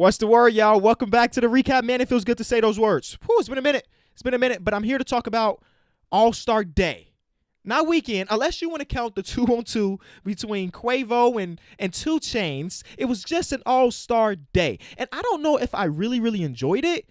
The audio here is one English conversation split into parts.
What's the word, y'all? Welcome back to the recap. Man, it feels good to say those words. Whew, it's been a minute. But I'm here to talk about All-Star Day. Not weekend, unless you want to count the 2-on-2 between Quavo and 2 Chainz. It was just an All-Star Day. And I don't know if I really enjoyed it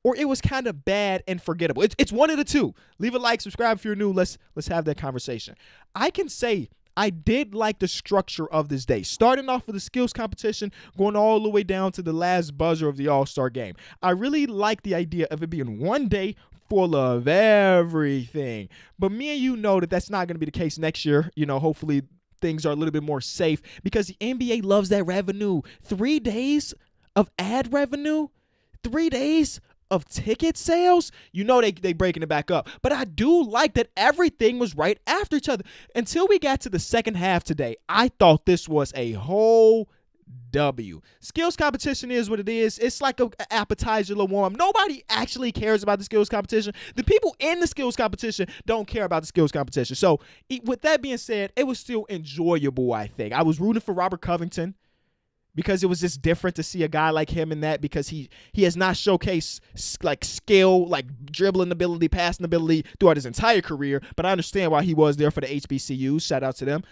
or it was kind of bad and forgettable. It's one of the two. Leave a like, subscribe if you're new. Let's have that conversation. I can say I did like the structure of this day, starting off with the skills competition, going all the way down to the last buzzer of the All-Star game. I really like the idea of it being one day full of everything. But me and you know that that's not going to be the case next year. You know, hopefully things are a little bit more safe because the NBA loves that revenue. 3 days of ad revenue, 3 days of ticket sales, you know they breaking it back up. But I do like that everything was right after each other. Until we got to the second half today, I thought this was a whole W. Skills competition is what it is. It's like an appetizer, little warm. Nobody actually cares about the skills competition. The people in the skills competition don't care about the skills competition. So with that being said, it was still enjoyable, I think. I was rooting for Robert Covington, because it was just different to see a guy like him in that, because he has not showcased like skill, like dribbling ability, passing ability throughout his entire career. But I understand why he was there for the HBCUs. Shout out to them.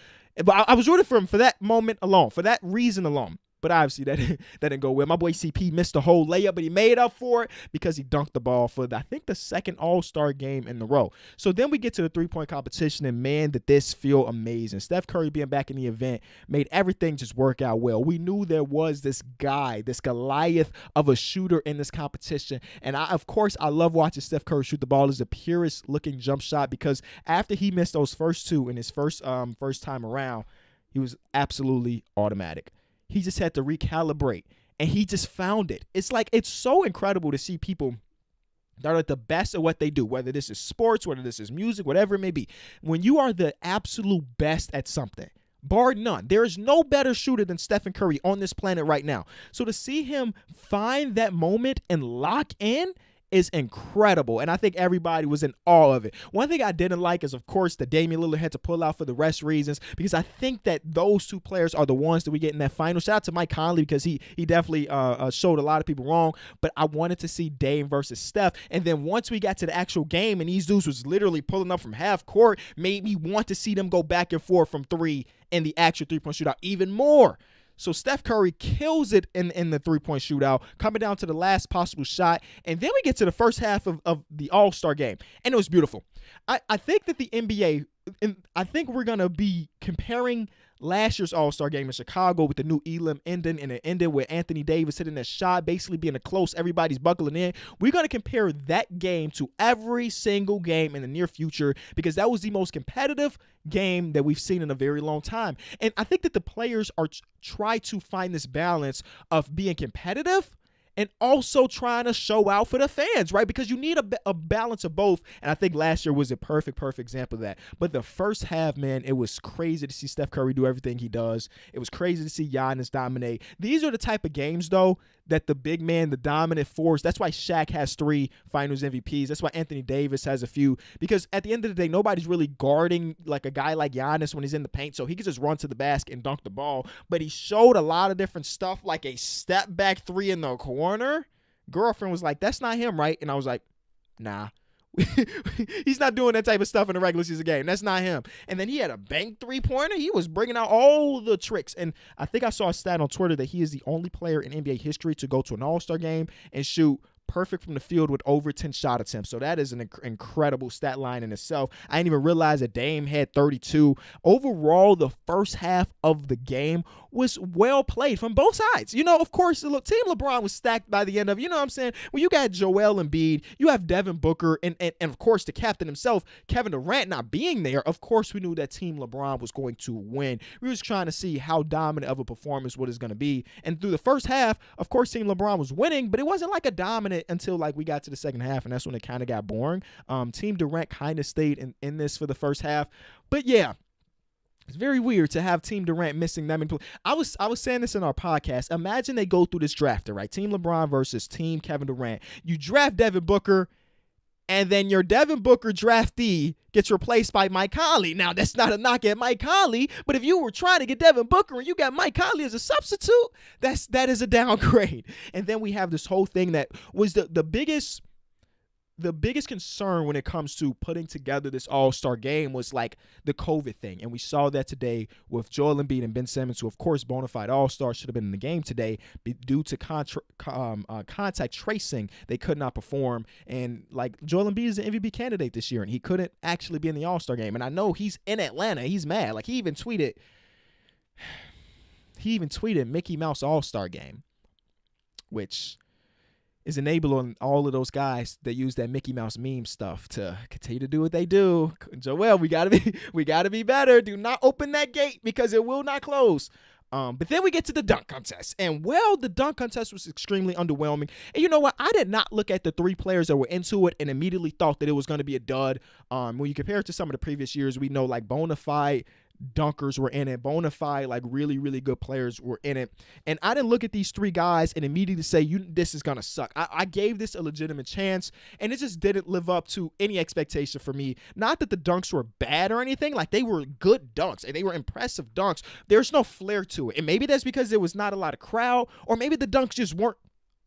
But I was rooting for him for that moment alone, for that reason alone. But obviously that didn't go well. My boy CP missed the whole layup, but he made up for it because he dunked the ball for, I think, the second All-Star game in a row. So then we get to the three-point competition, and man, did this feel amazing. Steph Curry being back in the event made everything just work out well. We knew there was this guy, this Goliath of a shooter in this competition. And of course, I love watching Steph Curry shoot the ball. It's the purest looking jump shot, because after he missed those first two in his first time around, he was absolutely automatic. He just had to recalibrate, and he just found it. It's so incredible to see people that are at the best at what they do, whether this is sports, whether this is music, whatever it may be. When you are the absolute best at something, bar none, there is no better shooter than Stephen Curry on this planet right now. So to see him find that moment and lock in is incredible, and I think everybody was in awe of it. One thing I didn't like is, of course, that Damian Lillard had to pull out for the rest reasons, because I think that those two players are the ones that we get in that final. Shout out to Mike Conley, because he definitely showed a lot of people wrong, but I wanted to see Dame versus Steph. And then once we got to the actual game and these dudes was literally pulling up from half court, made me want to see them go back and forth from three in the actual three-point shootout even more. So Steph Curry kills it in the three-point shootout, coming down to the last possible shot. And then we get to the first half of the All-Star game, and it was beautiful. I think that the NBA, and I think we're going to be comparing last year's All-Star game in Chicago with the new Elam ending, and it ended with Anthony Davis hitting that shot, basically being a close, everybody's buckling in. We're going to compare that game to every single game in the near future, because that was the most competitive game that we've seen in a very long time. And I think that the players are try to find this balance of being competitive and also trying to show out for the fans, right? Because you need a balance of both. And I think last year was a perfect example of that. But the first half, man, it was crazy to see Steph Curry do everything he does. It was crazy to see Giannis dominate. These are the type of games, though, that the big man, the dominant force, that's why Shaq has 3 finals MVPs. That's why Anthony Davis has a few. Because at the end of the day, nobody's really guarding like a guy like Giannis when he's in the paint. So he can just run to the basket and dunk the ball. But he showed a lot of different stuff, like a step back 3 in the corner. Girlfriend was like, that's not him, right? And I was like, nah. He's not doing that type of stuff in the regular season game. That's not him. And then he had a bank 3-pointer. He was bringing out all the tricks. And I think I saw a stat on Twitter that he is the only player in NBA history to go to an All-Star game and shoot perfect from the field with over 10 shot attempts. So that is an incredible stat line in itself. I didn't even realize that Dame had 32. Overall, the first half of the game was well played from both sides. You know, of course, look, Team LeBron was stacked by the end of, you know what I'm saying? When you got Joel Embiid, you have Devin Booker, and of course, the captain himself, Kevin Durant, not being there, of course, we knew that Team LeBron was going to win. We were just trying to see how dominant of a performance what it's going to be. And through the first half, of course, Team LeBron was winning, but it wasn't like a dominant until like we got to the second half, and that's when it kind of got boring. Team Durant kind of stayed in this for the first half. But yeah, it's very weird to have Team Durant missing that many. I was saying this in our podcast. Imagine they go through this draft, right? Team LeBron versus Team Kevin Durant. You draft Devin Booker, And then your Devin Booker draftee gets replaced by Mike Conley. Now, that's not a knock at Mike Conley, but if you were trying to get Devin Booker and you got Mike Conley as a substitute, that is a downgrade. And then we have this whole thing that was the biggest concern when it comes to putting together this all-star game was like the COVID thing. And we saw that today with Joel Embiid and Ben Simmons, who of course bona fide all-stars should have been in the game today. Due to contact tracing, they could not perform. And like Joel Embiid is an MVP candidate this year, and he couldn't actually be in the all-star game. And I know he's in Atlanta. He's mad. Like he even tweeted Mickey Mouse all-star game, which is enabling all of those guys that use that Mickey Mouse meme stuff to continue to do what they do. Joel, we gotta be better. Do not open that gate because it will not close. But then we get to the dunk contest. And, well, the dunk contest was extremely underwhelming. And you know what? I did not look at the three players that were into it and immediately thought that it was going to be a dud. When you compare it to some of the previous years, we know, like, bona fide dunkers were in it. Bona fide, like, really, really good players were in it. And I didn't look at these three guys and immediately say, this is going to suck. I gave this a legitimate chance, and it just didn't live up to any expectation for me. Not that the dunks were bad or anything. Like, they were good dunks, and they were impressive dunks. There's no flair to it. And maybe that's because there was not a lot of crowd, or maybe the dunks just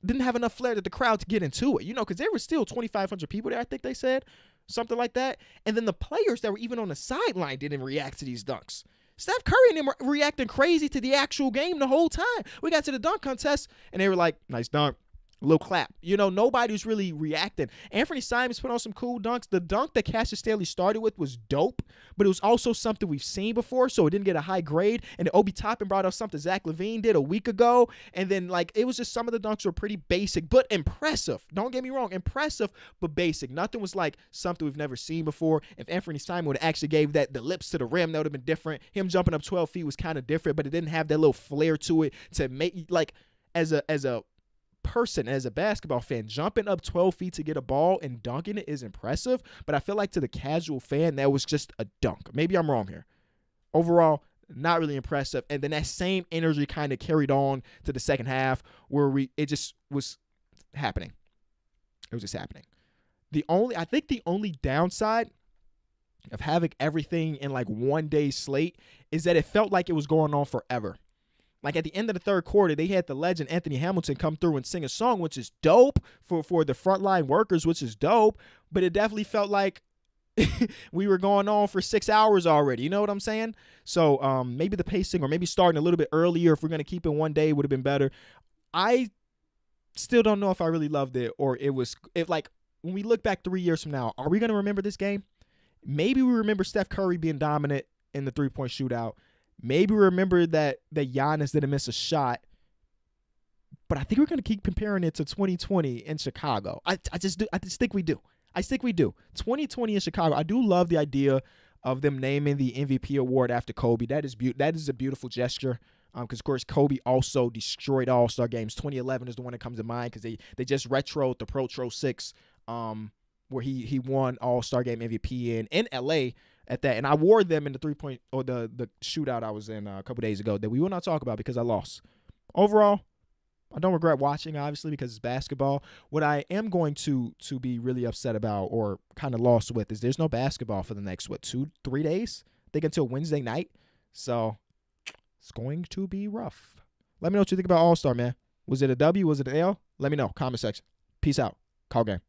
didn't have enough flair to the crowd to get into it, because there were still 2,500 people there, I think they said. Something like that. And then the players that were even on the sideline didn't react to these dunks. Steph Curry and them were reacting crazy to the actual game the whole time. We got to the dunk contest, and they were like, nice dunk. A little clap. Nobody was really reacting. Anthony Simons put on some cool dunks. The dunk that Cassius Stanley started with was dope, but it was also something we've seen before, so it didn't get a high grade. And Obi Toppin brought up something Zach LaVine did a week ago, and then, it was just some of the dunks were pretty basic, but impressive. Don't get me wrong, impressive, but basic. Nothing was like something we've never seen before. If Anthony Simon would have actually gave the lips to the rim, that would have been different. Him jumping up 12 feet was kind of different, but it didn't have that little flair to it to make, as a person, as a basketball fan, jumping up 12 feet to get a ball and dunking it is impressive, but I feel like to the casual fan, that was just a dunk. Maybe I'm wrong here. Overall, not really impressive. And then that same energy kind of carried on to the second half where it just was happening. It was just happening. I think the only downside of having everything in one day slate is that it felt like it was going on forever. Like at the end of the third quarter, they had the legend Anthony Hamilton come through and sing a song, which is dope for the frontline workers, which is dope. But it definitely felt like we were going on for 6 hours already. You know what I'm saying? So maybe the pacing, or maybe starting a little bit earlier, if we're going to keep it one day, would have been better. I still don't know if I really loved it, or when we look back 3 years from now, are we going to remember this game? Maybe we remember Steph Curry being dominant in the three-point shootout. Maybe we remember that Giannis didn't miss a shot, but I think we're going to keep comparing it to 2020 in Chicago. I just think we do. I think we do. 2020 in Chicago. I do love the idea of them naming the MVP award after Kobe. That is a beautiful gesture. Because, of course, Kobe also destroyed All-Star games. 2011 is the one that comes to mind because they just retroed the Pro Tro 6 where he won All-Star game MVP in L.A. at that. And I wore them in the three-point or the shootout I was in a couple days ago that we will not talk about because I lost. Overall, I don't regret watching, obviously, because it's basketball. What I am going to be really upset about or kind of lost with is there's no basketball for the next, 2-3 days? I think until Wednesday night. So it's going to be rough. Let me know what you think about All-Star, man. Was it a W? Was it an L? Let me know. Comment section. Peace out. Call game.